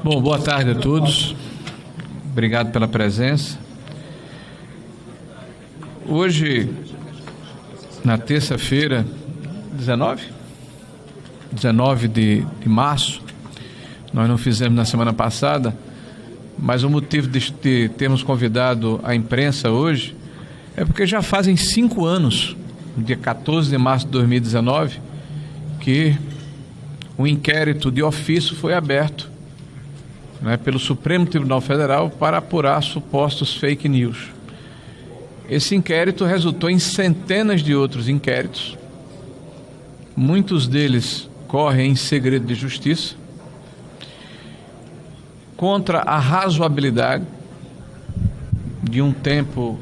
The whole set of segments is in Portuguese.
Bom, boa tarde a todos. Obrigado pela presença. Hoje, na terça-feira, 19 de março, nós não fizemos na semana passada, mas o motivo de termos convidado a imprensa hoje é porque já fazem 5 anos, no dia 14 de março de 2019, que o inquérito de ofício foi aberto, pelo Supremo Tribunal Federal para apurar supostos fake news. Esse inquérito resultou em centenas de outros inquéritos, muitos deles correm em segredo de justiça, contra a razoabilidade de um tempo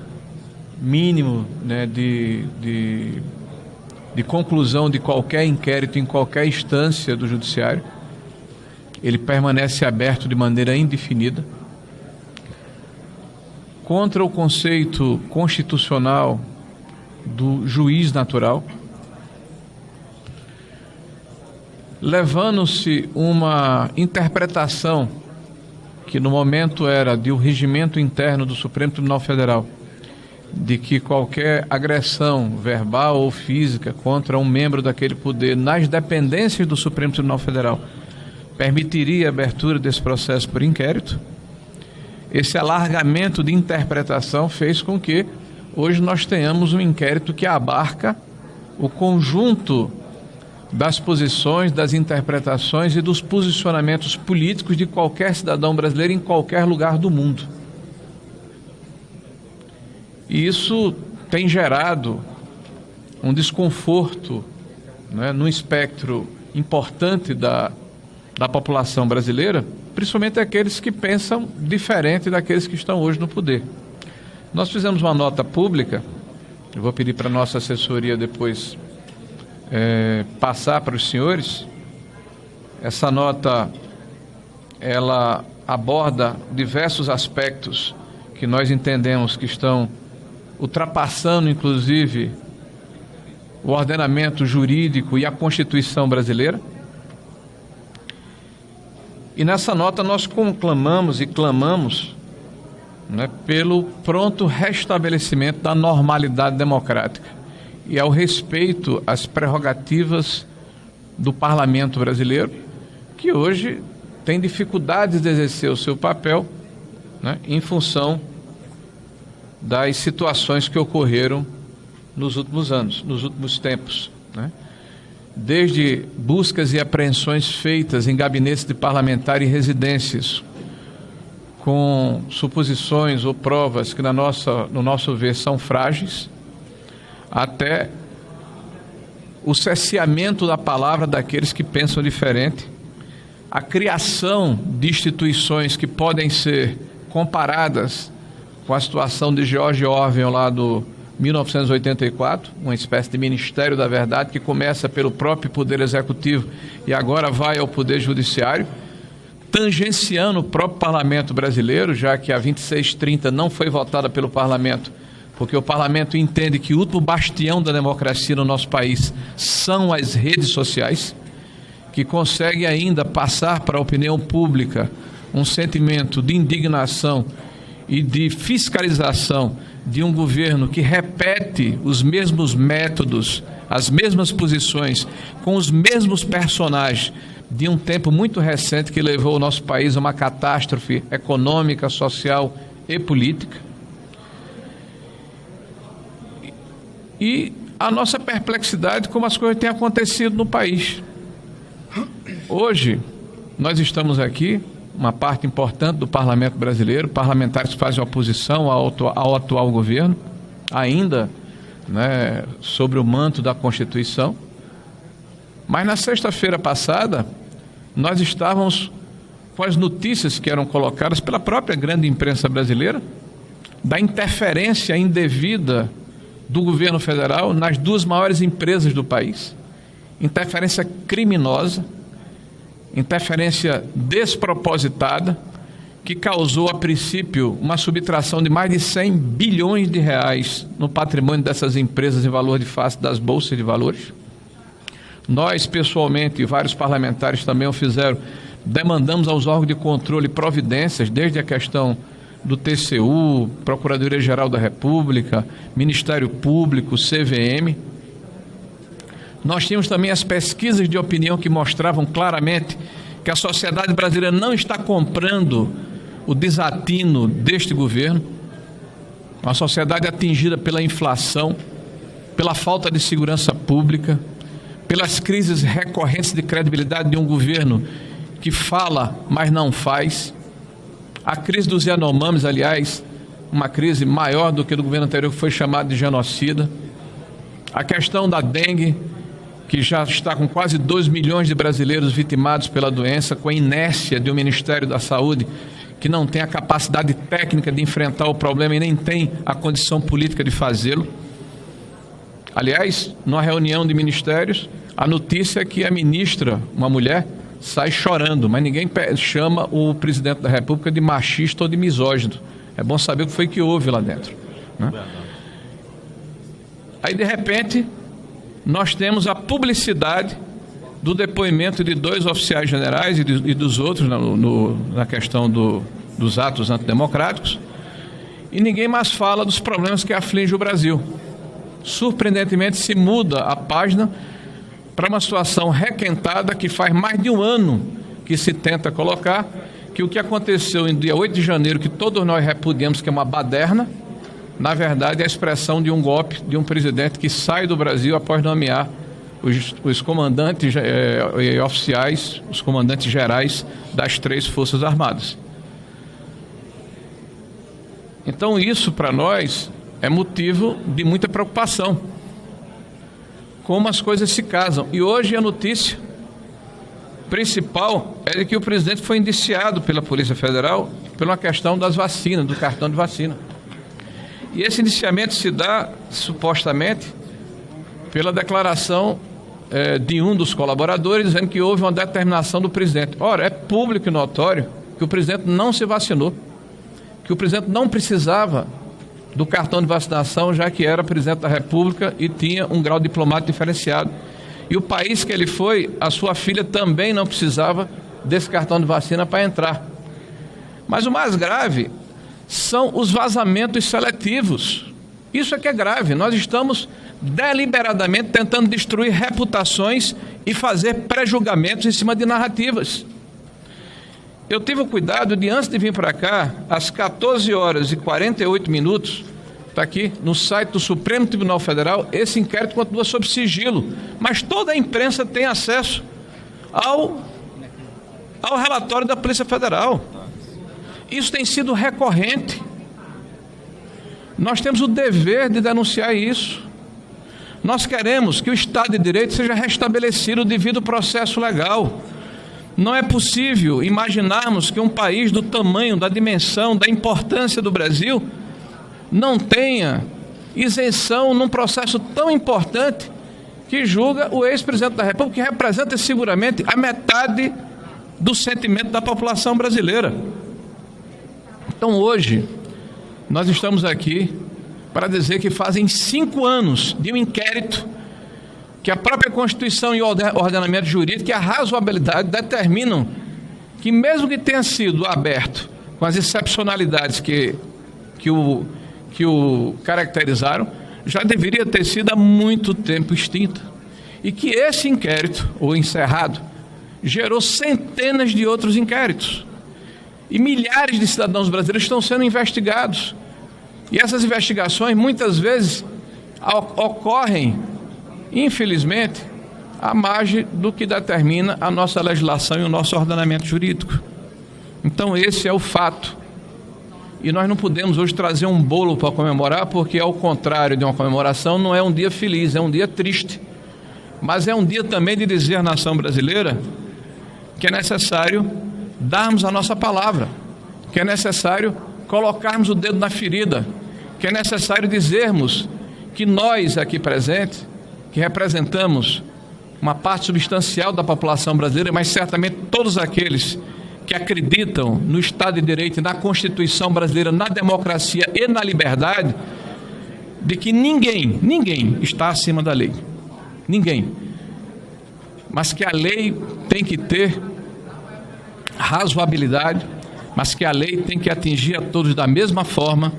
mínimo de conclusão de qualquer inquérito em qualquer instância do judiciário. Ele permanece aberto de maneira indefinida, contra o conceito constitucional do juiz natural, levando-se uma interpretação que no momento era de um regimento interno do Supremo Tribunal Federal, de que qualquer agressão verbal ou física contra um membro daquele poder nas dependências do Supremo Tribunal Federal permitiria a abertura desse processo por inquérito. Esse alargamento de interpretação fez com que hoje nós tenhamos um inquérito que abarca o conjunto das posições, das interpretações e dos posicionamentos políticos de qualquer cidadão brasileiro em qualquer lugar do mundo. E isso tem gerado um desconforto, no espectro importante da população brasileira, principalmente aqueles que pensam diferente daqueles que estão hoje no poder. Nós fizemos uma nota pública, eu vou pedir para a nossa assessoria depois passar para os senhores. Essa nota, ela aborda diversos aspectos que nós entendemos que estão ultrapassando, inclusive, o ordenamento jurídico e a Constituição brasileira. E nessa nota nós conclamamos e clamamos pelo pronto restabelecimento da normalidade democrática e ao respeito às prerrogativas do parlamento brasileiro, que hoje tem dificuldades de exercer o seu papel, em função das situações que ocorreram nos últimos anos, nos últimos tempos, Desde buscas e apreensões feitas em gabinetes de parlamentar e residências, com suposições ou provas que, no nosso ver, são frágeis, até o cerceamento da palavra daqueles que pensam diferente, a criação de instituições que podem ser comparadas com a situação de George Orwell lá do 1984, uma espécie de Ministério da Verdade que começa pelo próprio Poder Executivo e agora vai ao Poder Judiciário, tangenciando o próprio Parlamento brasileiro, já que a 2630 não foi votada pelo Parlamento, porque o Parlamento entende que o último bastião da democracia no nosso país são as redes sociais, que conseguem ainda passar para a opinião pública um sentimento de indignação e de fiscalização de um governo que repete os mesmos métodos, as mesmas posições, com os mesmos personagens de um tempo muito recente que levou o nosso país a uma catástrofe econômica, social e política. E a nossa perplexidade como as coisas têm acontecido no país. Hoje, nós estamos aqui, uma parte importante do parlamento brasileiro, parlamentares que fazem oposição ao atual governo, ainda sobre o manto da Constituição. Mas na sexta-feira passada, nós estávamos com as notícias que eram colocadas pela própria grande imprensa brasileira, da interferência indevida do governo federal nas 2 maiores empresas do país, interferência criminosa, interferência despropositada, que causou, a princípio, uma subtração de mais de 100 bilhões de reais no patrimônio dessas empresas em valor de face das bolsas de valores. Nós, pessoalmente, e vários parlamentares também o fizeram, demandamos aos órgãos de controle providências, desde a questão do TCU, Procuradoria-Geral da República, Ministério Público, CVM. Nós tínhamos também as pesquisas de opinião que mostravam claramente que a sociedade brasileira não está comprando o desatino deste governo, uma sociedade atingida pela inflação, pela falta de segurança pública, pelas crises recorrentes de credibilidade de um governo que fala, mas não faz. A crise dos Yanomamis, aliás, uma crise maior do que do governo anterior, que foi chamado de genocida. A questão da dengue, que já está com quase 2 milhões de brasileiros vitimados pela doença, com a inércia do Ministério da Saúde, que não tem a capacidade técnica de enfrentar o problema e nem tem a condição política de fazê-lo. Aliás, numa reunião de ministérios, a notícia é que a ministra, uma mulher, sai chorando, mas ninguém chama o presidente da República de machista ou de misógino. É bom saber o que foi que houve lá dentro, né? Aí, de repente, nós temos a publicidade do depoimento de 2 oficiais generais e dos outros na questão dos atos antidemocráticos, e ninguém mais fala dos problemas que afligem o Brasil. Surpreendentemente, se muda a página para uma situação requentada que faz mais de um ano que se tenta colocar, que o que aconteceu no dia 8 de janeiro, que todos nós repudiamos que é uma baderna, na verdade é a expressão de um golpe de um presidente que sai do Brasil após nomear os comandantes e oficiais, os comandantes gerais das 3 Forças Armadas. Então isso para nós é motivo de muita preocupação, como as coisas se casam. E hoje a notícia principal é de que o presidente foi indiciado pela Polícia Federal pela questão das vacinas, do cartão de vacina. E esse indiciamento se dá, supostamente, pela declaração de um dos colaboradores, dizendo que houve uma determinação do presidente. Ora, é público e notório que o presidente não se vacinou, que o presidente não precisava do cartão de vacinação, já que era presidente da República e tinha um grau diplomático diferenciado. E o país que ele foi, a sua filha também não precisava desse cartão de vacina para entrar. Mas o mais grave são os vazamentos seletivos. Isso é que é grave. Nós estamos deliberadamente tentando destruir reputações e fazer pré-julgamentos em cima de narrativas. Eu tive o cuidado de, antes de vir para cá, às 14h48, está aqui no site do Supremo Tribunal Federal, esse inquérito continua sob sigilo, mas toda a imprensa tem acesso ao relatório da Polícia Federal. Isso tem sido recorrente. Nós temos o dever de denunciar isso. Nós queremos que o Estado de Direito seja restabelecido devido ao processo legal. Não é possível imaginarmos que um país do tamanho, da dimensão, da importância do Brasil não tenha isenção num processo tão importante que julga o ex-presidente da República, que representa seguramente a metade do sentimento da população brasileira. Então, hoje, nós estamos aqui para dizer que fazem 5 anos de um inquérito que a própria Constituição e o ordenamento jurídico e a razoabilidade determinam que, mesmo que tenha sido aberto com as excepcionalidades que o caracterizaram, já deveria ter sido há muito tempo extinta. E que esse inquérito, ou encerrado, gerou centenas de outros inquéritos. E milhares de cidadãos brasileiros estão sendo investigados. E essas investigações, muitas vezes, ocorrem, infelizmente, à margem do que determina a nossa legislação e o nosso ordenamento jurídico. Então, esse é o fato. E nós não podemos hoje trazer um bolo para comemorar, porque, ao contrário de uma comemoração, não é um dia feliz, é um dia triste. Mas é um dia também de dizer à nação brasileira que é necessário darmos a nossa palavra, que é necessário colocarmos o dedo na ferida, que é necessário dizermos que nós aqui presentes, que representamos uma parte substancial da população brasileira, mas certamente todos aqueles que acreditam no Estado de Direito, na Constituição brasileira, na democracia e na liberdade, de que ninguém está acima da lei. Ninguém. Mas que a lei tem que ter razoabilidade, mas que a lei tem que atingir a todos da mesma forma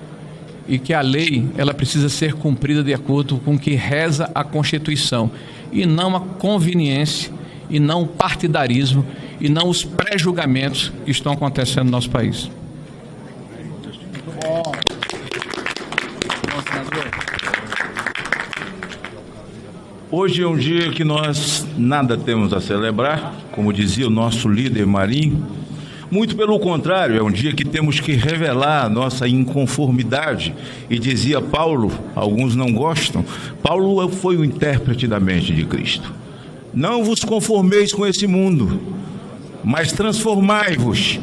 e que a lei ela precisa ser cumprida de acordo com o que reza a Constituição, e não a conveniência, e não o partidarismo, e não os pré-julgamentos que estão acontecendo no nosso país. Hoje é um dia que nós nada temos a celebrar, como dizia o nosso líder Marinho. Muito pelo contrário, é um dia que temos que revelar a nossa inconformidade. E dizia Paulo, alguns não gostam, Paulo foi o intérprete da mente de Cristo. Não vos conformeis com esse mundo, mas transformai-vos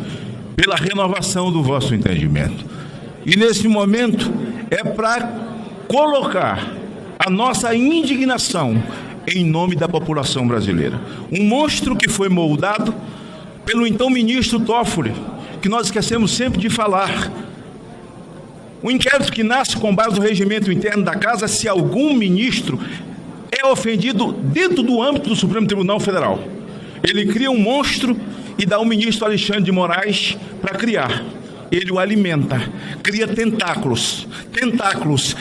pela renovação do vosso entendimento. E nesse momento é para colocar a nossa indignação em nome da população brasileira. Um monstro que foi moldado pelo então ministro Toffoli, que nós esquecemos sempre de falar. Um inquérito que nasce com base no regimento interno da Casa se algum ministro é ofendido dentro do âmbito do Supremo Tribunal Federal. Ele cria um monstro e dá ao ministro Alexandre de Moraes para criar. Ele o alimenta, cria tentáculos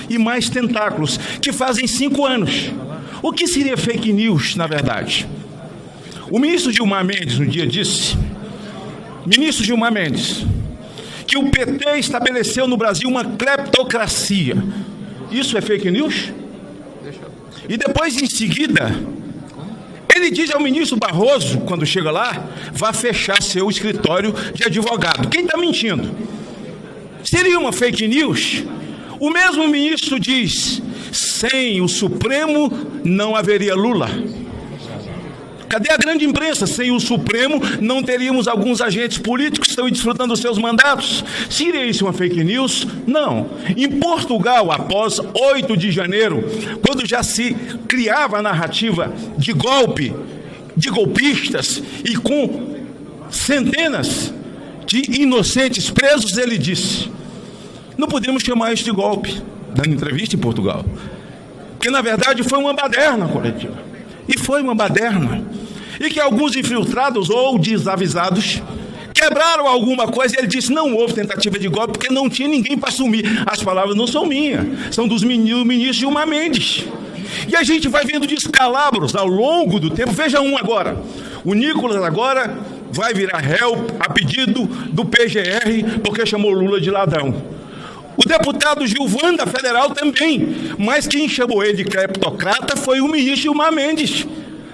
e mais tentáculos, que fazem 5 anos. O que seria fake news, na verdade? O ministro Gilmar Mendes um dia disse, que o PT estabeleceu no Brasil uma cleptocracia. Isso é fake news? E depois, em seguida, ele diz ao ministro Barroso, quando chega lá, vá fechar seu escritório de advogado. Quem está mentindo? Seria uma fake news? O mesmo ministro diz, sem o Supremo não haveria Lula. Cadê a grande imprensa? Sem o Supremo não teríamos alguns agentes políticos que estão desfrutando dos seus mandatos. Seria isso uma fake news? Não. Em Portugal, após 8 de janeiro, quando já se criava a narrativa de golpe, de golpistas, e com centenas de inocentes presos, ele disse, não podemos chamar isso de golpe, dando entrevista em Portugal, porque na verdade foi uma baderna coletiva. E foi uma baderna. E que alguns infiltrados ou desavisados quebraram alguma coisa, e ele disse, não houve tentativa de golpe, porque não tinha ninguém para assumir. As palavras não são minhas, são dos ministros Gilmar Mendes. E a gente vai vendo descalabros ao longo do tempo. Veja um agora. O Nicolas agora vai virar réu a pedido do PGR, porque chamou Lula de ladrão. O deputado Gilvan da Federal também, mas quem chamou ele de cleptocrata foi o ministro Gilmar Mendes.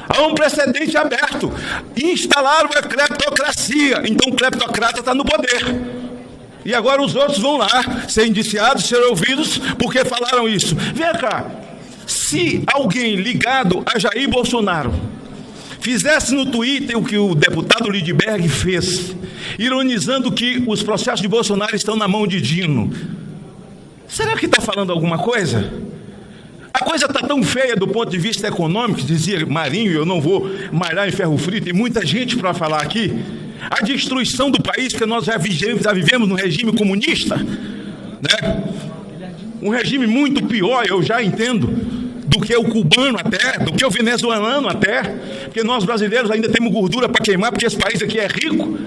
Há um precedente aberto. Instalaram a cleptocracia, então o cleptocrata está no poder. E agora os outros vão lá ser indiciados, ser ouvidos, porque falaram isso. Vem cá, se alguém ligado a Jair Bolsonaro fizesse no Twitter o que o deputado Lidberg fez, ironizando que os processos de Bolsonaro estão na mão de Dino, será que está falando alguma coisa? A coisa está tão feia do ponto de vista econômico, dizia Marinho, eu não vou malhar em ferro frio, tem muita gente para falar aqui. A destruição do país, porque nós já vivemos num regime comunista, né? Um regime muito pior, eu já entendo, do que o cubano até, do que o venezuelano até, porque nós brasileiros ainda temos gordura para queimar, porque esse país aqui é rico,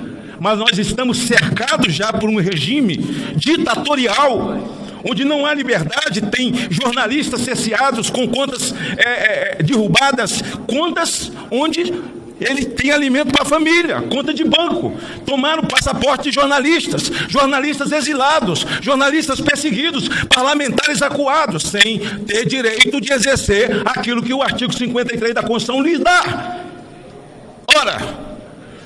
mas nós estamos cercados já por um regime ditatorial, onde não há liberdade, tem jornalistas cerceados com contas derrubadas, contas onde ele tem alimento para a família, conta de banco. Tomaram o passaporte de jornalistas, jornalistas exilados, jornalistas perseguidos, parlamentares acuados, sem ter direito de exercer aquilo que o artigo 53 da Constituição lhes dá. Ora,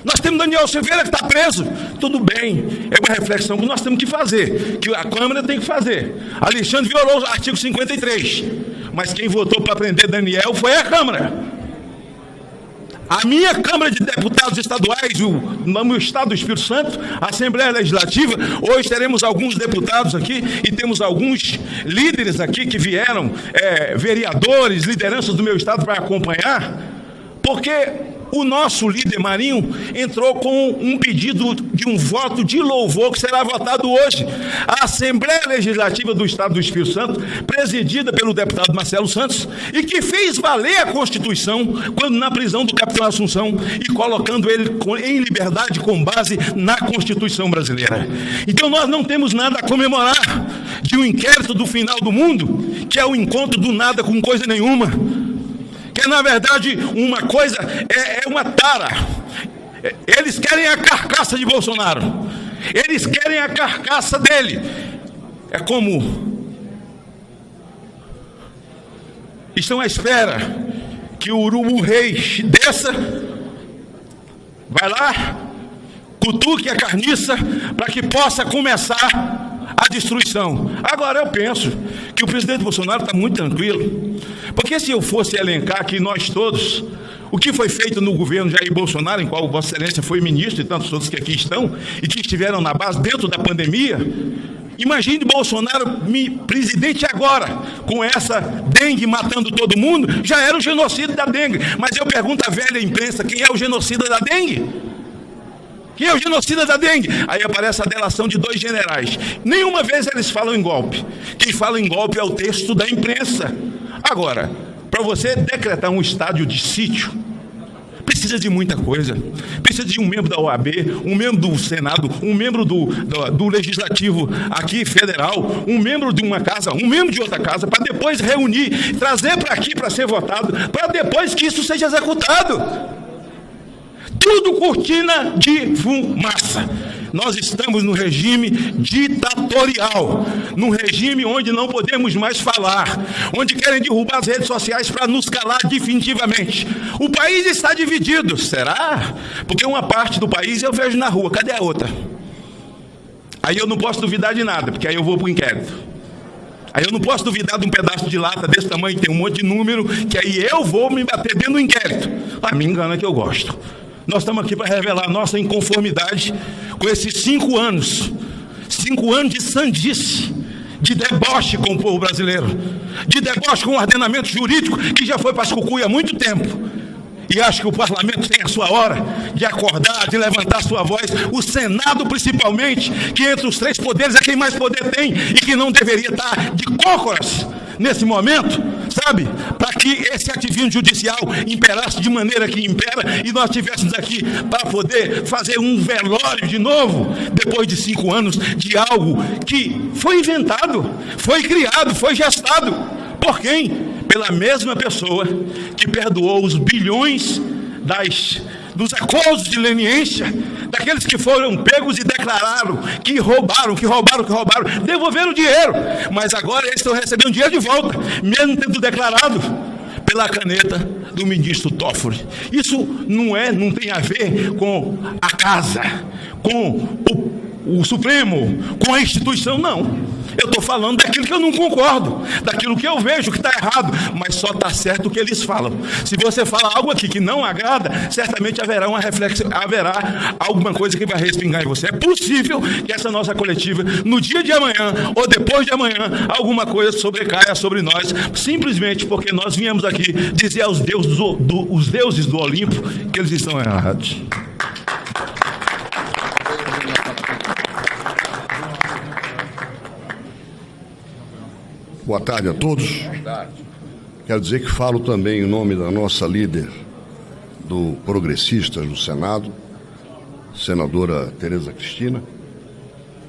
nós temos Daniel Silveira que está preso. Tudo bem, é uma reflexão que nós temos que fazer, que a Câmara tem que fazer. Alexandre violou o artigo 53, mas quem votou para prender Daniel foi a Câmara. A minha Câmara de Deputados Estaduais, no meu estado do Espírito Santo, a Assembleia Legislativa, hoje teremos alguns deputados aqui e temos alguns líderes aqui que vieram, vereadores, lideranças do meu estado para acompanhar, porque o nosso líder Marinho entrou com um pedido de um voto de louvor que será votado hoje. A Assembleia Legislativa do Estado do Espírito Santo, presidida pelo deputado Marcelo Santos, e que fez valer a Constituição quando na prisão do capitão Assunção e colocando ele em liberdade com base na Constituição brasileira. Então nós não temos nada a comemorar de um inquérito do final do mundo, que é o encontro do nada com coisa nenhuma. Que na verdade uma coisa é uma tara. Eles querem a carcaça de Bolsonaro, eles querem a carcaça dele. É como estão à espera que o urubu rei desça, vai lá, cutuque a carniça para que possa começar a destruição. Agora eu penso que o presidente Bolsonaro está muito tranquilo, porque se eu fosse elencar aqui nós todos o que foi feito no governo Jair Bolsonaro, em qual Vossa Excelência foi ministro e tantos outros que aqui estão e que estiveram na base dentro da pandemia, imagine Bolsonaro presidente agora, com essa dengue matando todo mundo, já era o genocida da dengue. Mas eu pergunto à velha imprensa, quem é o genocida da dengue? Quem é o genocida da dengue? Aí aparece a delação de 2 generais. Nenhuma vez eles falam em golpe. Quem fala em golpe é o texto da imprensa. Agora, para você decretar um estádio de sítio, precisa de muita coisa. Precisa de um membro da OAB, um membro do Senado, um membro do Legislativo aqui federal, um membro de uma casa, um membro de outra casa, para depois reunir, trazer para aqui para ser votado, para depois que isso seja executado. Tudo cortina de fumaça. Nós estamos no regime ditatorial, num regime onde não podemos mais falar, onde querem derrubar as redes sociais para nos calar definitivamente. O país está dividido, será? Porque uma parte do país eu vejo na rua, cadê a outra? Aí eu não posso duvidar de nada, porque aí eu vou para o inquérito. Aí eu não posso duvidar de um pedaço de lata desse tamanho, que tem um monte de número, que aí eu vou me bater dentro do inquérito. Ah, me engana que eu gosto. Nós estamos aqui para revelar nossa inconformidade com esses 5 anos. 5 anos de sandice, de deboche com o povo brasileiro, de deboche com o ordenamento jurídico que já foi para as cucuia há muito tempo. E acho que o parlamento tem a sua hora de acordar, de levantar sua voz. O Senado, principalmente, que entre os 3 poderes é quem mais poder tem e que não deveria estar de cócoras nesse momento, sabe? Para que esse ativismo judicial imperasse de maneira que impera e nós estivéssemos aqui para poder fazer um velório de novo, depois de 5 anos de algo que foi inventado, foi criado, foi gestado. Por quem? Pela mesma pessoa que perdoou os bilhões dos acordos de leniência, daqueles que foram pegos e declararam que roubaram, devolveram o dinheiro, mas agora eles estão recebendo dinheiro de volta, mesmo tendo declarado pela caneta do ministro Toffoli. Isso não tem a ver com a casa, com o Supremo, com a instituição, não. Eu estou falando daquilo que eu não concordo, daquilo que eu vejo que está errado, mas só está certo o que eles falam. Se você fala algo aqui que não agrada, certamente haverá uma reflexão, haverá alguma coisa que vai respingar em você. É possível que essa nossa coletiva, no dia de amanhã ou depois de amanhã, alguma coisa sobrecaia sobre nós, simplesmente porque nós viemos aqui dizer aos deuses os deuses do Olimpo que eles estão errados. Boa tarde a todos. Quero dizer que falo também em nome da nossa líder do Progressistas no Senado, senadora Tereza Cristina.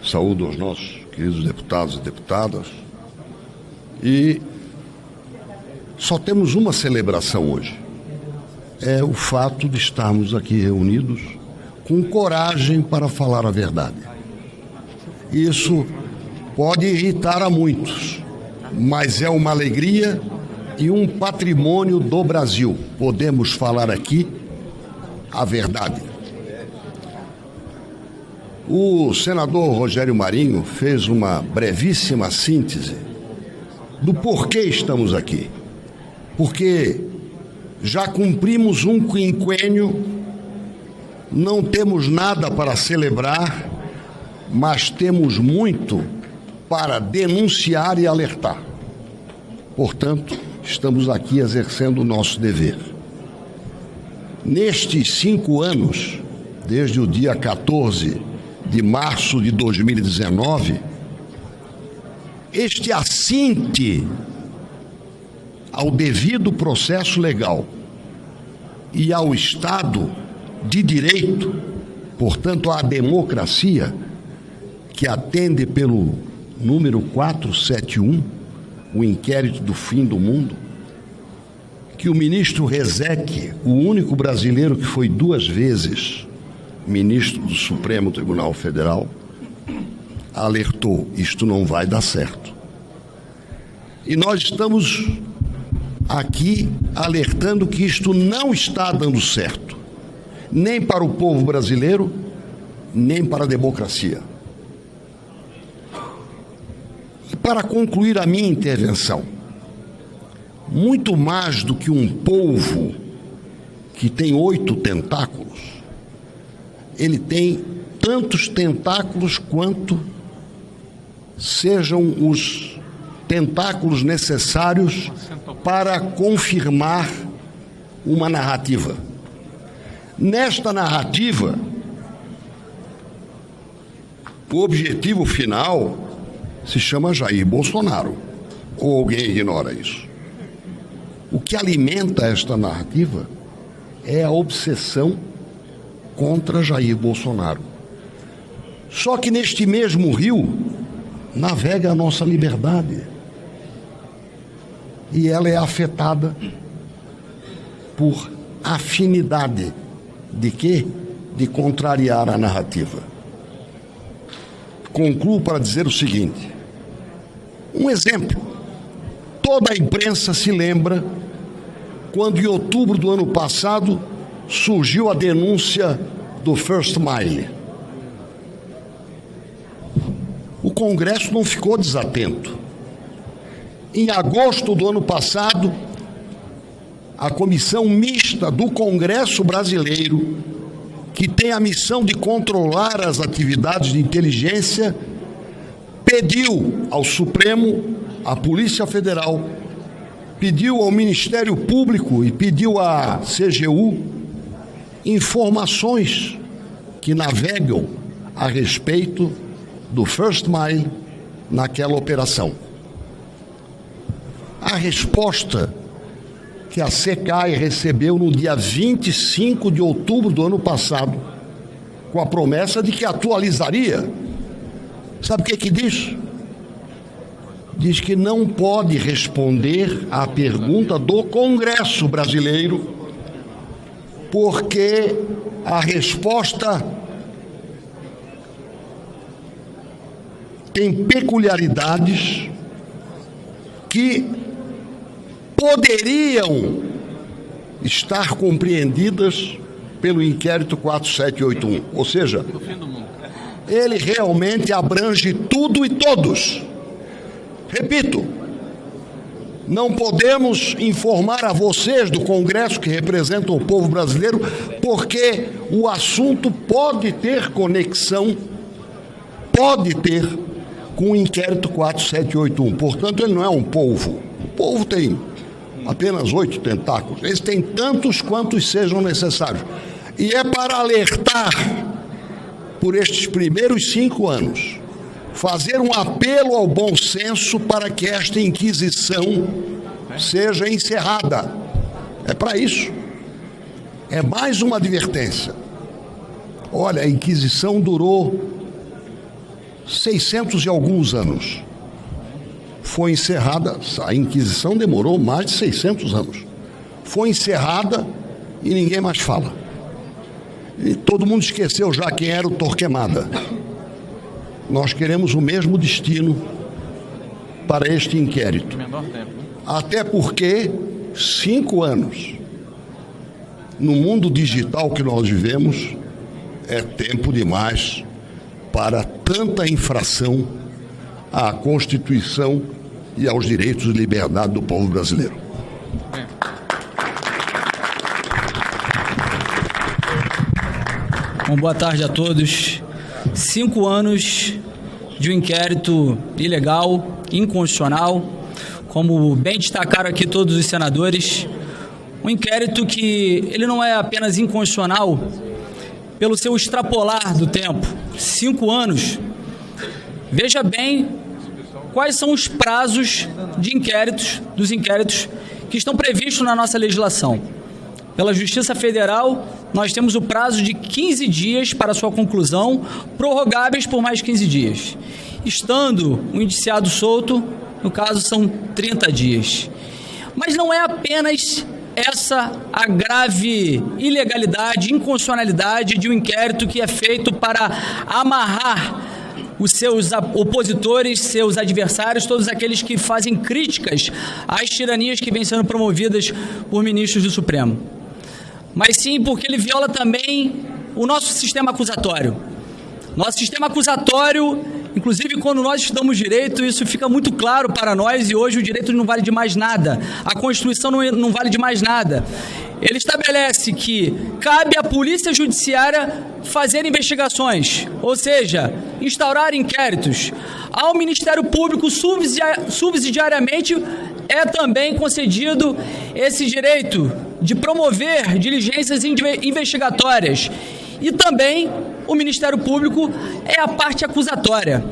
Saúdo aos nossos queridos deputados e deputadas. E só temos uma celebração hoje. É o fato de estarmos aqui reunidos com coragem para falar a verdade. Isso pode irritar a muitos, mas é uma alegria e um patrimônio do Brasil. Podemos falar aqui a verdade. O senador Rogério Marinho fez uma brevíssima síntese do porquê estamos aqui. Porque já cumprimos um quinquênio, não temos nada para celebrar, mas temos muito para denunciar e alertar. Portanto, estamos aqui exercendo o nosso dever. nestes 5 anos, desde o dia 14 de março de 2019, este assinte ao devido processo legal e ao Estado de Direito, portanto, à democracia, que atende pelo número 471, o inquérito do fim do mundo, que o ministro Rezec, o único brasileiro que foi 2 vezes ministro do Supremo Tribunal Federal, alertou: isto não vai dar certo. E nós estamos aqui alertando que isto não está dando certo, nem para o povo brasileiro, nem para a democracia. E para concluir a minha intervenção, muito mais do que um polvo que tem 8 tentáculos, ele tem tantos tentáculos quanto sejam os tentáculos necessários para confirmar uma narrativa. Nesta narrativa, o objetivo final se chama Jair Bolsonaro, ou alguém ignora isso. O que alimenta esta narrativa é a obsessão contra Jair Bolsonaro. Só que neste mesmo rio navega a nossa liberdade. E ela é afetada por afinidade de quê? De contrariar a narrativa. Concluo para dizer o seguinte: um exemplo. Toda a imprensa se lembra quando, em outubro do ano passado, surgiu a denúncia do First Mile. O Congresso não ficou desatento. Em agosto do ano passado, a comissão mista do Congresso Brasileiro, que tem a missão de controlar as atividades de inteligência, pediu ao Supremo, à Polícia Federal, pediu ao Ministério Público e pediu à CGU informações que navegam a respeito do First Mile naquela operação. A resposta que a SECAI recebeu no dia 25 de outubro do ano passado, com a promessa de que atualizaria, sabe o que diz? Diz que não pode responder à pergunta do Congresso brasileiro, porque a resposta tem peculiaridades que poderiam estar compreendidas pelo inquérito 4781. Ou seja, ele realmente abrange tudo e todos. Repito, não podemos informar a vocês do Congresso, que representam o povo brasileiro, porque o assunto pode ter conexão, pode ter com o inquérito 4781. Portanto, ele não é um polvo. O polvo tem apenas 8 tentáculos. Eles têm tantos quantos sejam necessários. E é para alertar, por estes primeiros 5 anos, fazer um apelo ao bom senso para que esta inquisição seja encerrada. É para isso. É mais uma advertência. Olha, a inquisição durou 600 e alguns anos. Foi encerrada, a inquisição demorou mais de 600 anos. Foi encerrada e ninguém mais fala. E todo mundo esqueceu já quem era o Torquemada. Nós queremos o mesmo destino para este inquérito. Até porque 5 anos no mundo digital que nós vivemos é tempo demais para tanta infração à Constituição e aos direitos e liberdade do povo brasileiro. Bom, boa tarde a todos. 5 anos de um inquérito ilegal, inconstitucional, como bem destacaram aqui todos os senadores. Um inquérito que ele não é apenas inconstitucional pelo seu extrapolar do tempo, 5 anos. Veja bem quais são os prazos de dos inquéritos que estão previstos na nossa legislação. Pela Justiça Federal, nós temos o prazo de 15 dias para sua conclusão, prorrogáveis por mais 15 dias. Estando o indiciado solto, no caso, são 30 dias. Mas não é apenas essa a grave ilegalidade, inconstitucionalidade de um inquérito que é feito para amarrar os seus opositores, seus adversários, todos aqueles que fazem críticas às tiranias que vêm sendo promovidas por ministros do Supremo. Mas sim porque ele viola também o nosso sistema acusatório. Nosso sistema acusatório, inclusive quando nós estudamos direito, isso fica muito claro para nós, e hoje o direito não vale de mais nada, a Constituição não vale de mais nada. Ele estabelece que cabe à Polícia Judiciária fazer investigações, ou seja, instaurar inquéritos. Ao Ministério Público, subsidiariamente, é também concedido esse direito de promover diligências investigatórias. E também o Ministério Público é a parte acusatória.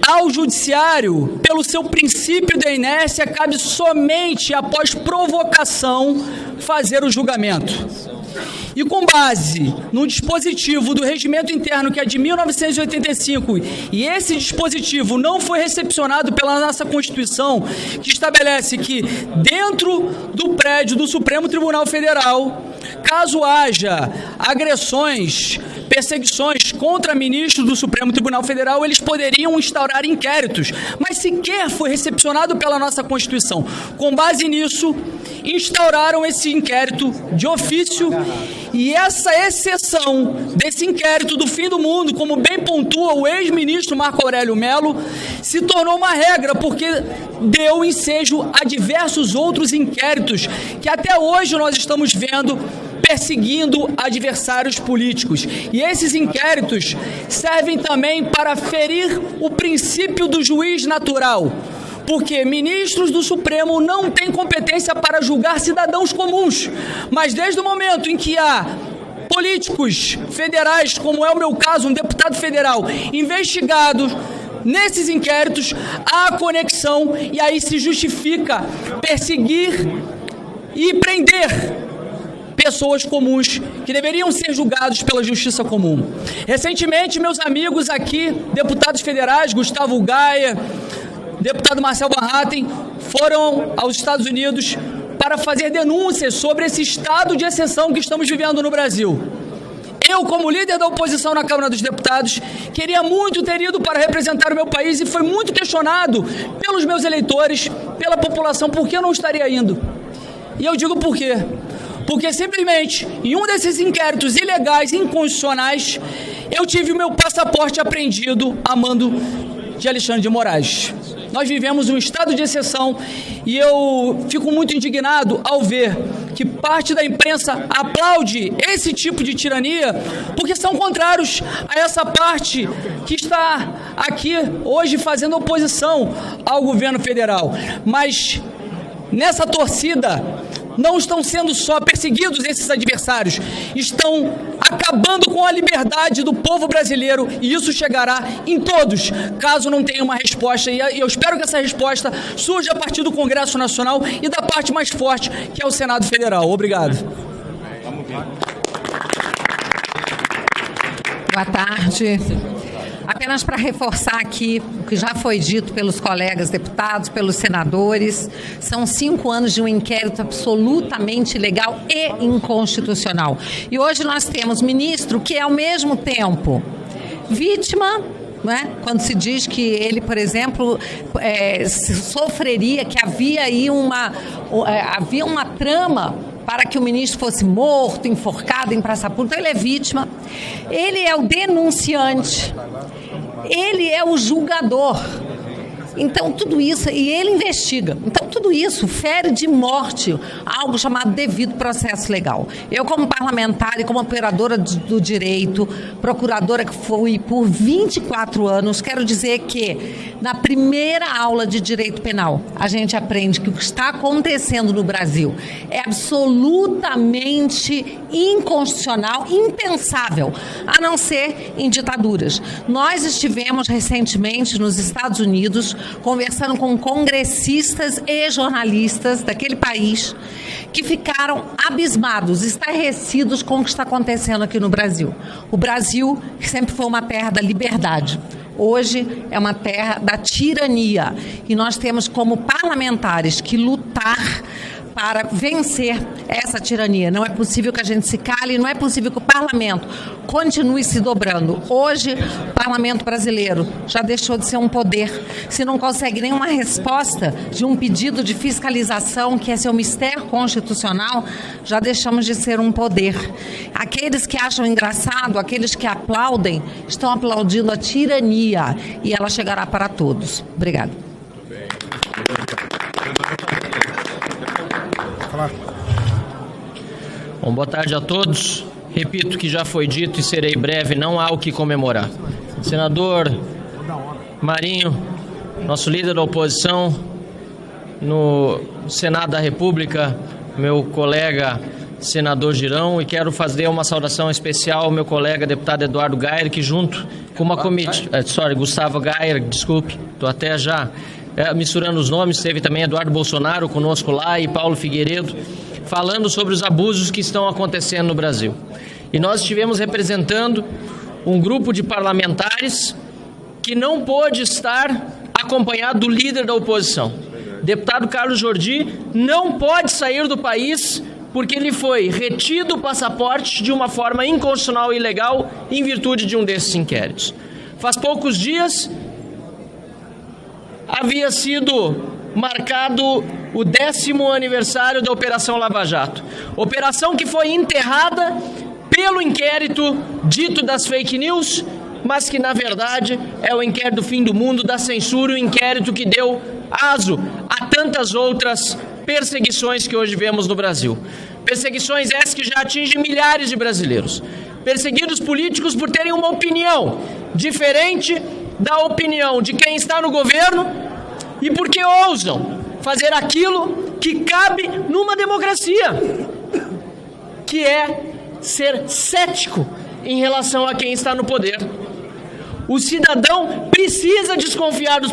Ao Judiciário, pelo seu princípio da inércia, cabe somente após provocação fazer o julgamento. E com base no dispositivo do Regimento Interno, que é de 1985, e esse dispositivo não foi recepcionado pela nossa Constituição, que estabelece que dentro do prédio do Supremo Tribunal Federal, caso haja agressões, perseguições contra ministros do Supremo Tribunal Federal, eles poderiam instaurar inquéritos, mas sequer foi recepcionado pela nossa Constituição. Com base nisso, instauraram esse inquérito de ofício, e essa exceção desse inquérito do fim do mundo, como bem pontua o ex-ministro Marco Aurélio Mello, se tornou uma regra, porque deu ensejo a diversos outros inquéritos que até hoje nós estamos vendo perseguindo adversários políticos. E esses inquéritos servem também para ferir o princípio do juiz natural, porque ministros do Supremo não têm competência para julgar cidadãos comuns, mas desde o momento em que há políticos federais, como é o meu caso, um deputado federal, investigado nesses inquéritos, há conexão, e aí se justifica perseguir e prender pessoas comuns que deveriam ser julgados pela justiça comum. Recentemente, meus amigos aqui, deputados federais, Gustavo Gaia, deputado Marcel Van Hatten, foram aos Estados Unidos para fazer denúncias sobre esse estado de exceção que estamos vivendo no Brasil. Eu, como líder da oposição na Câmara dos Deputados, queria muito ter ido para representar o meu país e foi muito questionado pelos meus eleitores, pela população, por que eu não estaria indo. E eu digo por quê. Porque simplesmente, em um desses inquéritos ilegais, inconstitucionais, eu tive o meu passaporte apreendido a mando de Alexandre de Moraes. Nós vivemos um estado de exceção e eu fico muito indignado ao ver que parte da imprensa aplaude esse tipo de tirania, porque são contrários a essa parte que está aqui hoje fazendo oposição ao governo federal. Mas nessa torcida, não estão sendo só perseguidos esses adversários, estão acabando com a liberdade do povo brasileiro, e isso chegará em todos, caso não tenha uma resposta, e eu espero que essa resposta surja a partir do Congresso Nacional e da parte mais forte, que é o Senado Federal. Obrigado. Boa tarde. Apenas para reforçar aqui o que já foi dito pelos colegas deputados, pelos senadores, são 5 anos de um inquérito absolutamente ilegal e inconstitucional. E hoje nós temos ministro que é ao mesmo tempo vítima, né? Quando se diz que ele, por exemplo, sofreria, que havia aí uma trama para que o ministro fosse morto, enforcado em praça pública. Então ele é vítima, ele é o denunciante, ele é o julgador. Então, tudo isso, e ele investiga. Então, tudo isso fere de morte algo chamado devido processo legal. Eu, como parlamentar e como operadora do direito, procuradora que fui por 24 anos, quero dizer que na primeira aula de direito penal, a gente aprende que o que está acontecendo no Brasil é absolutamente inconstitucional, impensável, a não ser em ditaduras. Nós estivemos recentemente nos Estados Unidos conversando com congressistas e jornalistas daquele país que ficaram abismados, estarrecidos com o que está acontecendo aqui no Brasil. O Brasil, que sempre foi uma terra da liberdade, hoje é uma terra da tirania. E nós temos como parlamentares que lutar para vencer essa tirania. Não é possível que a gente se cale, não é possível que o parlamento continue se dobrando. Hoje, o parlamento brasileiro já deixou de ser um poder. Se não consegue nenhuma resposta de um pedido de fiscalização, que é seu mistério constitucional, já deixamos de ser um poder. Aqueles que acham engraçado, aqueles que aplaudem, estão aplaudindo a tirania, e ela chegará para todos. Obrigada. Bom, boa tarde a todos. Repito que já foi dito e serei breve, não há o que comemorar. Senador Marinho, nosso líder da oposição no Senado da República, meu colega senador Girão, e quero fazer uma saudação especial ao meu colega deputado Eduardo Gayer, que junto com uma comitiva... Gustavo Gayer, desculpe, estou até já misturando os nomes, teve também Eduardo Bolsonaro conosco lá e Paulo Figueiredo, falando sobre os abusos que estão acontecendo no Brasil. E nós estivemos representando um grupo de parlamentares que não pôde estar acompanhado do líder da oposição. Deputado Carlos Jordi não pode sair do país porque lhe foi retido o passaporte de uma forma inconstitucional e ilegal em virtude de um desses inquéritos. Faz poucos dias havia sido marcado o 10º aniversário da Operação Lava Jato. Operação que foi enterrada pelo inquérito dito das fake news, mas que na verdade é o inquérito do fim do mundo, da censura, o inquérito que deu aso a tantas outras perseguições que hoje vemos no Brasil. Perseguições essas que já atingem milhares de brasileiros. Perseguidos políticos por terem uma opinião diferente da opinião de quem está no governo e porque ousam fazer aquilo que cabe numa democracia, que é ser cético em relação a quem está no poder. O cidadão precisa desconfiar dos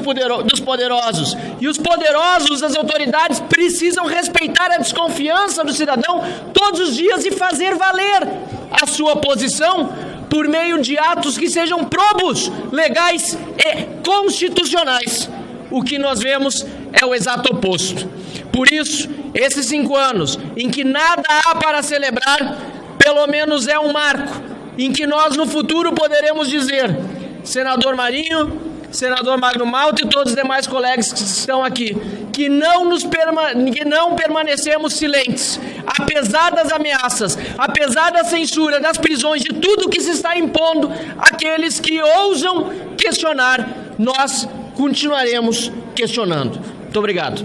poderosos, e os poderosos, as autoridades, precisam respeitar a desconfiança do cidadão todos os dias e fazer valer a sua posição por meio de atos que sejam probos, legais e constitucionais. O que nós vemos é o exato oposto. Por isso, esses 5 anos em que nada há para celebrar, pelo menos é um marco em que nós no futuro poderemos dizer: senador Marinho, senador Magno Malta e todos os demais colegas que estão aqui, que não permanecemos silentes, apesar das ameaças, apesar da censura, das prisões, de tudo que se está impondo àqueles que ousam questionar, nós continuaremos questionando. Muito obrigado.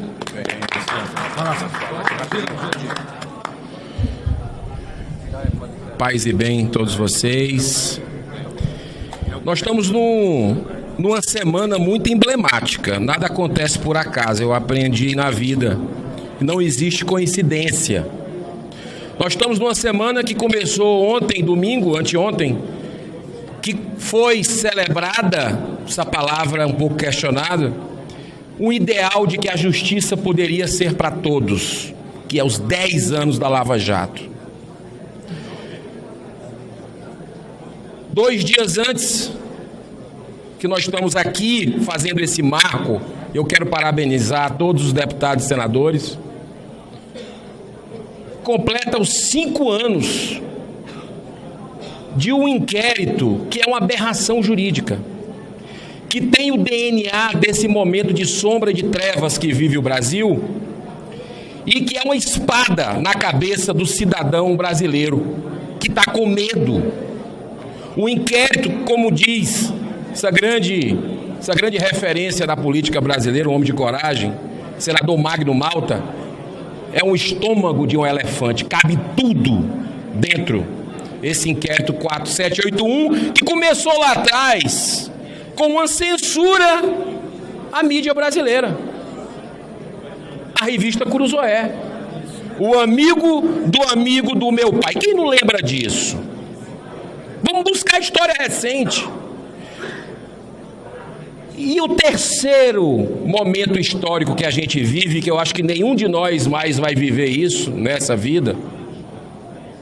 Paz e bem todos vocês. Nós estamos numa semana muito emblemática. Nada acontece por acaso. Eu aprendi na vida. Não existe coincidência. Nós estamos numa semana que começou ontem, domingo, anteontem, que foi celebrada, essa palavra um pouco questionada, um ideal de que a justiça poderia ser para todos, que é os 10 anos da Lava Jato. 2 dias antes que nós estamos aqui fazendo esse marco, eu quero parabenizar todos os deputados e senadores. Completa os 5 anos de um inquérito que é uma aberração jurídica, que tem o DNA desse momento de sombra e de trevas que vive o Brasil e que é uma espada na cabeça do cidadão brasileiro que está com medo. O inquérito, como diz essa grande essa grande referência da política brasileira, um homem de coragem, senador Magno Malta, é um estômago de um elefante, cabe tudo dentro. Esse inquérito 4781, que começou lá atrás com uma censura à mídia brasileira. A revista Cruzoé, o amigo do meu pai. Quem não lembra disso? Vamos buscar a história recente. E o terceiro momento histórico que a gente vive, que eu acho que nenhum de nós mais vai viver isso nessa vida,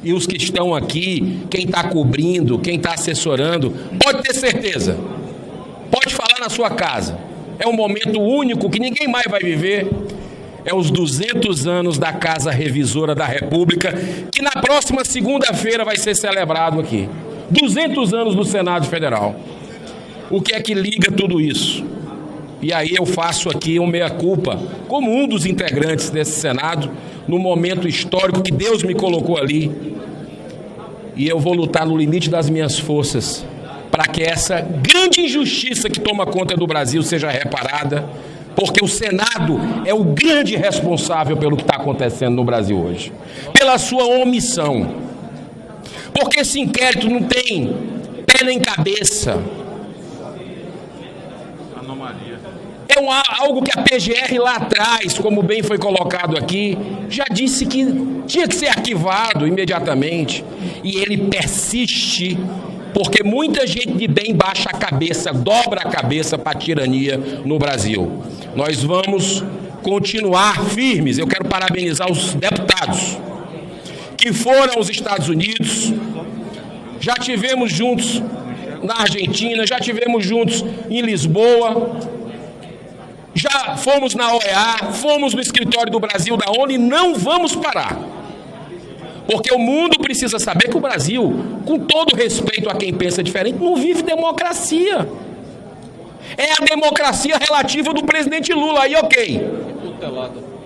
e os que estão aqui, quem está cobrindo, quem está assessorando, pode ter certeza, pode falar na sua casa, é um momento único que ninguém mais vai viver. É os 200 anos da Casa Revisora da República, que na próxima segunda-feira vai ser celebrado aqui. 200 anos do Senado Federal. O que é que liga tudo isso? E aí eu faço aqui um meia-culpa, como um dos integrantes desse Senado, no momento histórico que Deus me colocou ali. E eu vou lutar no limite das minhas forças para que essa grande injustiça que toma conta do Brasil seja reparada, porque o Senado é o grande responsável pelo que está acontecendo no Brasil hoje, pela sua omissão, porque esse inquérito não tem pé nem cabeça. É algo que a PGR lá atrás, como bem foi colocado aqui, já disse que tinha que ser arquivado imediatamente, e ele persiste, porque muita gente de bem baixa a cabeça, dobra a cabeça para a tirania no Brasil. Nós vamos continuar firmes. Eu quero parabenizar os deputados que foram aos Estados Unidos. Já tivemos juntos na Argentina, já tivemos juntos em Lisboa, já fomos na OEA, fomos no escritório do Brasil da ONU e não vamos parar. Porque o mundo precisa saber que o Brasil, com todo respeito a quem pensa diferente, não vive democracia. É a democracia relativa do presidente Lula, aí ok.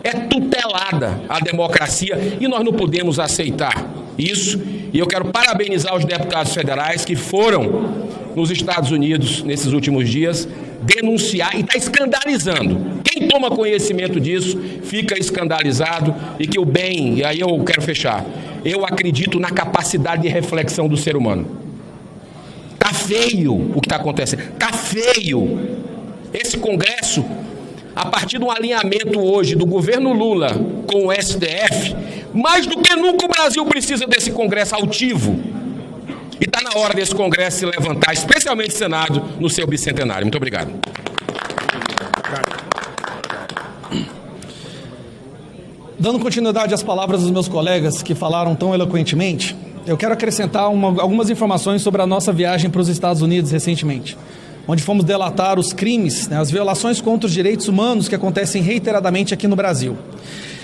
É tutelada a democracia e nós não podemos aceitar isso. E eu quero parabenizar os deputados federais que foram nos Estados Unidos nesses últimos dias denunciar e está escandalizando. Quem toma conhecimento disso fica escandalizado e que o bem, e aí eu quero fechar, eu acredito na capacidade de reflexão do ser humano. Tá feio o que está acontecendo, tá feio. Esse Congresso, a partir de um alinhamento hoje do governo Lula com o STF, mais do que nunca o Brasil precisa desse Congresso altivo. E está na hora desse Congresso se levantar, especialmente o Senado, no seu bicentenário. Muito obrigado. Dando continuidade às palavras dos meus colegas que falaram tão eloquentemente, eu quero acrescentar algumas informações sobre a nossa viagem para os Estados Unidos recentemente, onde fomos delatar os crimes, as violações contra os direitos humanos que acontecem reiteradamente aqui no Brasil.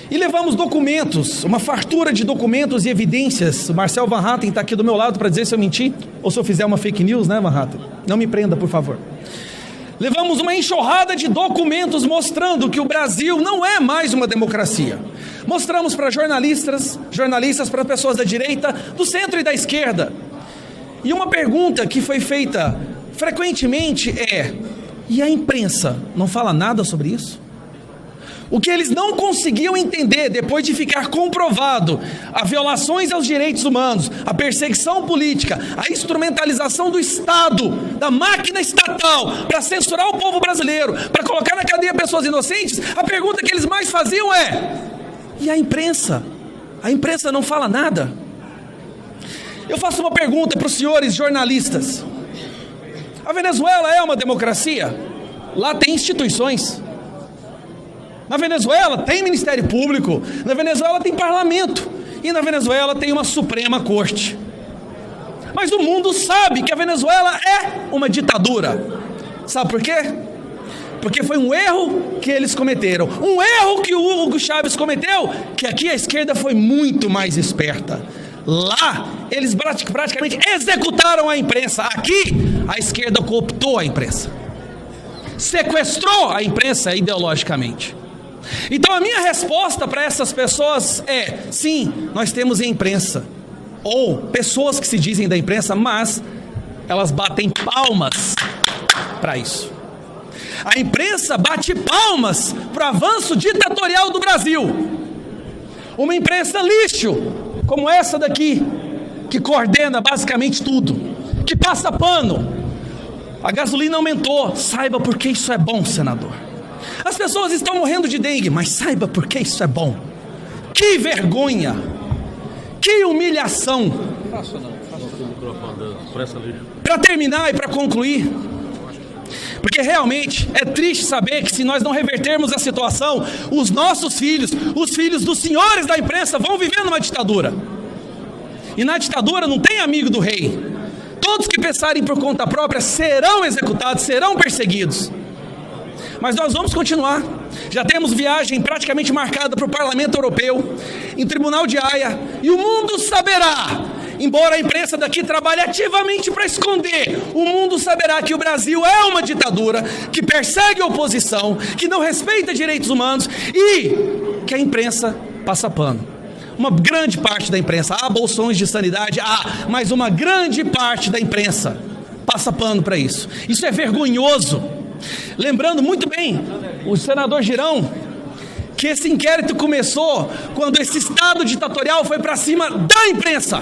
E levamos documentos, uma fartura de documentos e evidências. O Marcel Van Hatten está aqui do meu lado para dizer se eu mentir ou se eu fizer uma fake news, né, Van Hatten? Não me prenda, por favor. Levamos uma enxurrada de documentos mostrando que o Brasil não é mais uma democracia. Mostramos para jornalistas, para pessoas da direita, do centro e da esquerda. E uma pergunta que foi feita frequentemente é: e a imprensa não fala nada sobre isso? O que eles não conseguiam entender depois de ficar comprovado as violações aos direitos humanos, a perseguição política, a instrumentalização do Estado, da máquina estatal para censurar o povo brasileiro, para colocar na cadeia pessoas inocentes, a pergunta que eles mais faziam é: e a imprensa? A imprensa não fala nada? Eu faço uma pergunta para os senhores jornalistas. A Venezuela é uma democracia? Lá tem instituições. Na Venezuela tem Ministério Público, na Venezuela tem parlamento e na Venezuela tem uma Suprema Corte. Mas o mundo sabe que a Venezuela é uma ditadura. Sabe por quê? Porque foi um erro que eles cometeram, um erro que o Hugo Chávez cometeu, que aqui a esquerda foi muito mais esperta. Lá eles praticamente executaram a imprensa, aqui a esquerda cooptou a imprensa, sequestrou a imprensa ideologicamente. Então a minha resposta para essas pessoas é: sim, nós temos imprensa, ou pessoas que se dizem da imprensa, mas elas batem palmas para isso. A imprensa bate palmas para o avanço ditatorial do Brasil. Uma imprensa lixo, como essa daqui, que coordena basicamente tudo, que passa pano. A gasolina aumentou, saiba por que isso é bom, senador. As pessoas estão morrendo de dengue, mas saiba por que isso é bom. Que vergonha, que humilhação. Para terminar e para concluir, porque realmente é triste saber que se nós não revertermos a situação, os nossos filhos, os filhos dos senhores da imprensa vão viver numa ditadura. E na ditadura não tem amigo do rei. Todos que pensarem por conta própria serão executados, serão perseguidos. Mas nós vamos continuar. Já temos viagem praticamente marcada para o Parlamento Europeu, em Tribunal de Haia, e o mundo saberá, embora a imprensa daqui trabalhe ativamente para esconder, o mundo saberá que o Brasil é uma ditadura, que persegue a oposição, que não respeita direitos humanos e que a imprensa passa pano. Uma grande parte da imprensa, há bolsões de sanidade, mas uma grande parte da imprensa passa pano para isso. Isso é vergonhoso. Lembrando muito bem, o senador Girão, que esse inquérito começou quando esse Estado ditatorial foi para cima da imprensa.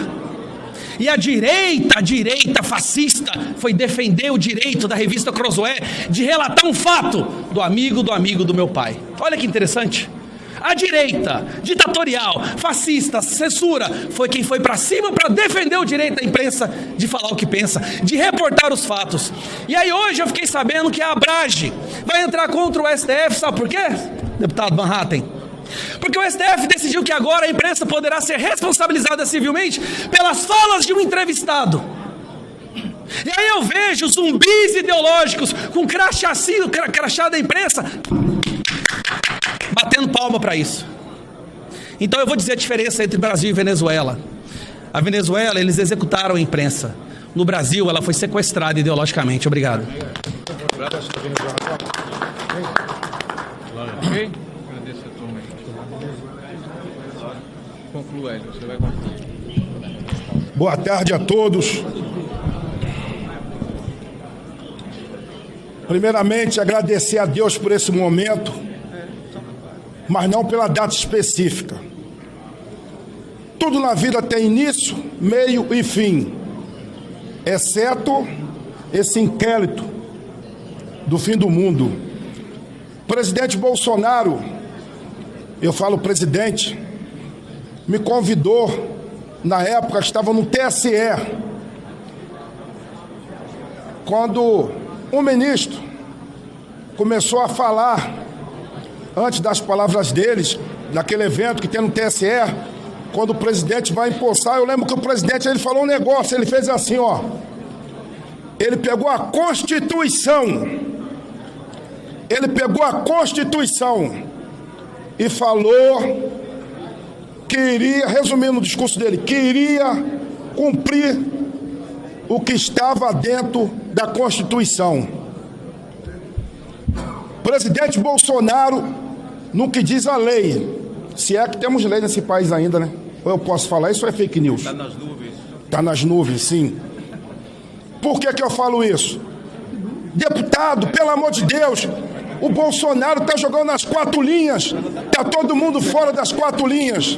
E a direita fascista foi defender o direito da revista Crozoé de relatar um fato do amigo do meu pai. Olha que interessante. A direita ditatorial, fascista, censura, foi quem foi para cima para defender o direito da imprensa de falar o que pensa, de reportar os fatos. E aí hoje eu fiquei sabendo que a Abrage vai entrar contra o STF, sabe por quê, deputado Van Hatten? Porque o STF decidiu que agora a imprensa poderá ser responsabilizada civilmente pelas falas de um entrevistado. E aí eu vejo zumbis ideológicos com crachá da imprensa batendo palma para isso. Então eu vou dizer a diferença entre Brasil e Venezuela. A Venezuela, eles executaram a imprensa. No Brasil, ela foi sequestrada ideologicamente. Obrigado. Conclua, Hélio. Você vai concluir. Boa tarde a todos. Primeiramente, agradecer a Deus por esse momento, mas não pela data específica. Tudo na vida tem início, meio e fim, exceto esse inquérito do fim do mundo. O presidente Bolsonaro, eu falo presidente, me convidou, na época estava no TSE, quando um ministro começou a falar, antes das palavras deles, naquele evento que tem no TSE, quando o presidente vai empossar, eu lembro que o presidente, ele falou um negócio, ele fez assim, ó, ele pegou a Constituição e falou que iria, resumindo o discurso dele, que iria cumprir o que estava dentro da Constituição. Presidente Bolsonaro, no que diz a lei, se é que temos lei nesse país ainda, né? Ou eu posso falar isso ou é fake news? Está nas nuvens. Está nas nuvens, sim. Por que eu falo isso? Deputado, pelo amor de Deus, o Bolsonaro está jogando nas 4 linhas, está todo mundo fora das 4 linhas.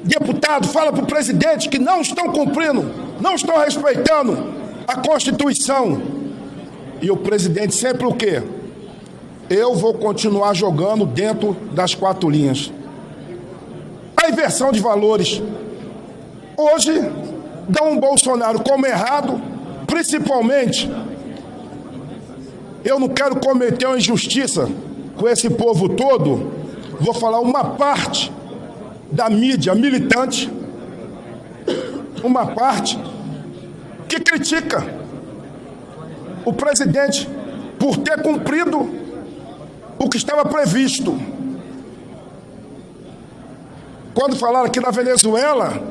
Deputado, fala para o presidente que não estão cumprindo, não estão respeitando a Constituição. E o presidente sempre o quê? Eu vou continuar jogando dentro das 4 linhas. A inversão de valores. Hoje, dá um Bolsonaro como errado, principalmente, eu não quero cometer uma injustiça com esse povo todo, vou falar uma parte da mídia militante, uma parte que critica o presidente por ter cumprido o que estava previsto. Quando falaram aqui na Venezuela,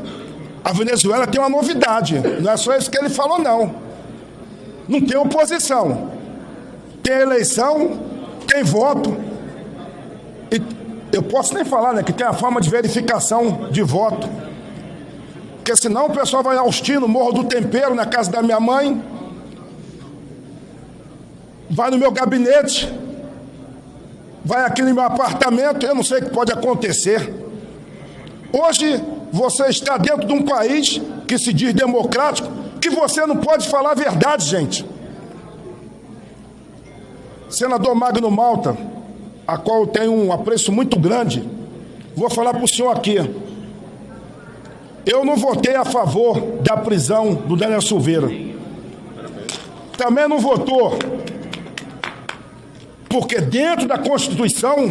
a Venezuela tem uma novidade, não é só isso que ele falou, não. Não tem oposição, tem eleição, tem voto. E eu posso nem falar, né, que tem a forma de verificação de voto, porque senão o pessoal vai aos tiros no Morro do Tempero, na casa da minha mãe, vai no meu gabinete, vai aqui no meu apartamento, eu não sei o que pode acontecer. Hoje você está dentro de um país que se diz democrático, que você não pode falar a verdade, gente. Senador Magno Malta, a qual eu tenho um apreço muito grande, vou falar para o senhor aqui. Eu não votei a favor da prisão do Daniel Silveira. Também não votou, porque dentro da Constituição,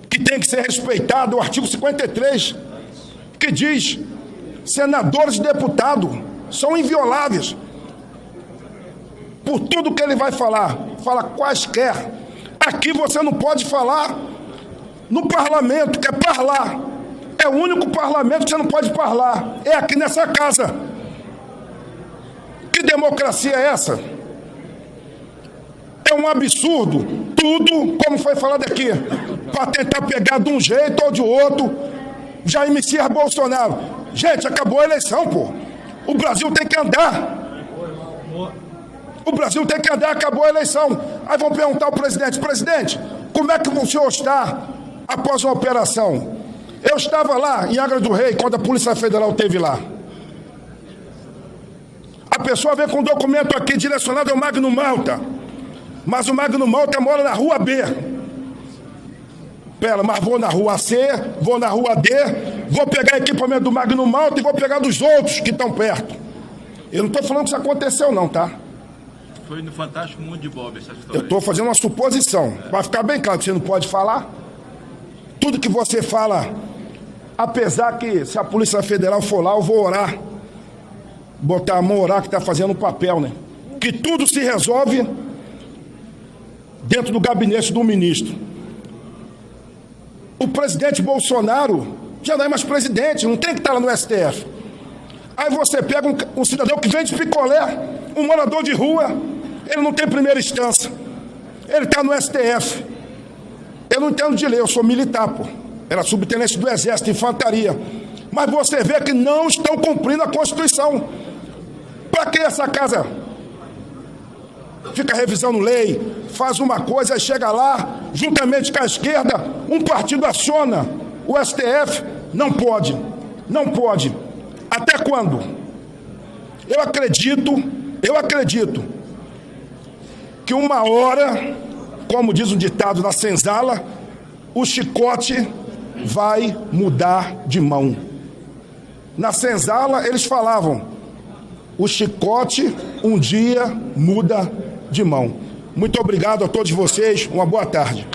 que tem que ser respeitado, o artigo 53, que diz: senadores e deputados são invioláveis. Por tudo que ele vai falar, fala quaisquer. Aqui você não pode falar no parlamento, que é parlar. É o único parlamento que você não pode falar. É aqui nessa casa. Que democracia é essa? É um absurdo. Tudo, como foi falado aqui, para tentar pegar de um jeito ou de outro, Jair Messias Bolsonaro. Gente, acabou a eleição, pô. O Brasil tem que andar. O Brasil tem que andar, acabou a eleição. Aí vão perguntar ao presidente: presidente, como é que o senhor está após uma operação? Eu estava lá em Angra do Rei, quando a Polícia Federal esteve lá. A pessoa vem com um documento aqui direcionado ao Magno Malta, mas o Magno Malta mora na rua B. Pera, mas vou na rua C, vou na rua D, vou pegar equipamento do Magno Malta e vou pegar dos outros que estão perto. Eu não estou falando que isso aconteceu não, tá? Foi no Fantástico Mundo de Bob essa história. Eu estou fazendo uma suposição. Vai ficar bem claro que você não pode falar. Tudo que você fala, apesar que se a Polícia Federal for lá, eu vou orar. Botar a mão, orar, que está fazendo um papel, né? Que tudo se resolve dentro do gabinete do ministro. O presidente Bolsonaro já não é mais presidente, não tem que estar lá no STF. Aí você pega um cidadão que vende picolé, um morador de rua, ele não tem primeira instância. Ele está no STF. Eu não entendo de lei, eu sou militar, pô. Era subtenente do Exército de Infantaria. Mas você vê que não estão cumprindo a Constituição. Para que essa casa fica revisando lei, faz uma coisa, aí chega lá, juntamente com a esquerda, um partido aciona o STF? Não pode, não pode. Até quando? Eu acredito que uma hora, como diz o ditado na senzala, o chicote vai mudar de mão. Na senzala eles falavam: o chicote um dia muda de mão. Muito obrigado a todos vocês, uma boa tarde.